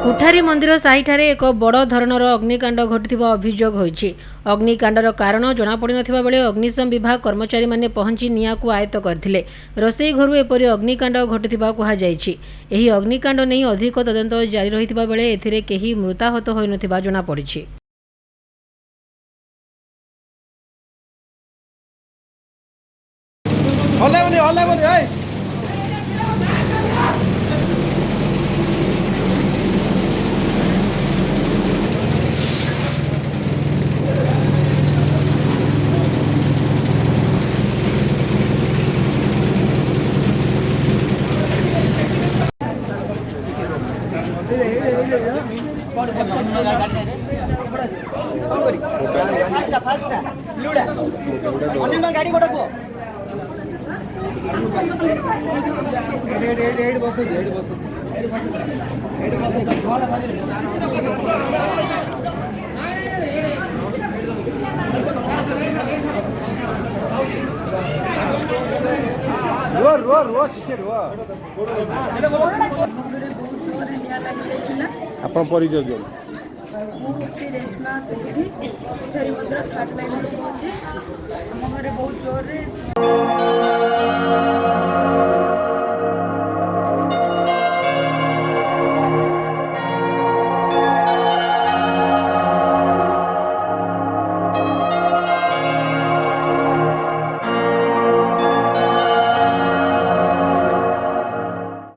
कुठारी मंदिर साहिठारे एक बड़ धरणर अग्निकांड घटिथिबा अभियोग होईछि। अग्निकांडर कारण जଣାपड़ी नथिबा बेले अग्निशम विभाग कर्मचारी माने पहुंची नियाकु आयत्त करथिले। रोसई घरु एपरि अग्निकांड घटिथिबा कुहा जाईछि। एही अग्निकांड नै अधिक तदंत जारी रहिथिबा बेले एथिरे केही मृताहत होई नथिबा जଣାपड़िछि। ଆପଣ ପରିଚୟ ଦିଅ। ମୁଁ ହେଉଛି ରେଶ୍ମା ସେଠି କୋଠାରୀ ମନ୍ଦିର ଥାର୍ଡ଼ ଲାଇନ୍ରେ କହୁଛି। ଆମ ଘରେ ବହୁତ ଜୋରରେ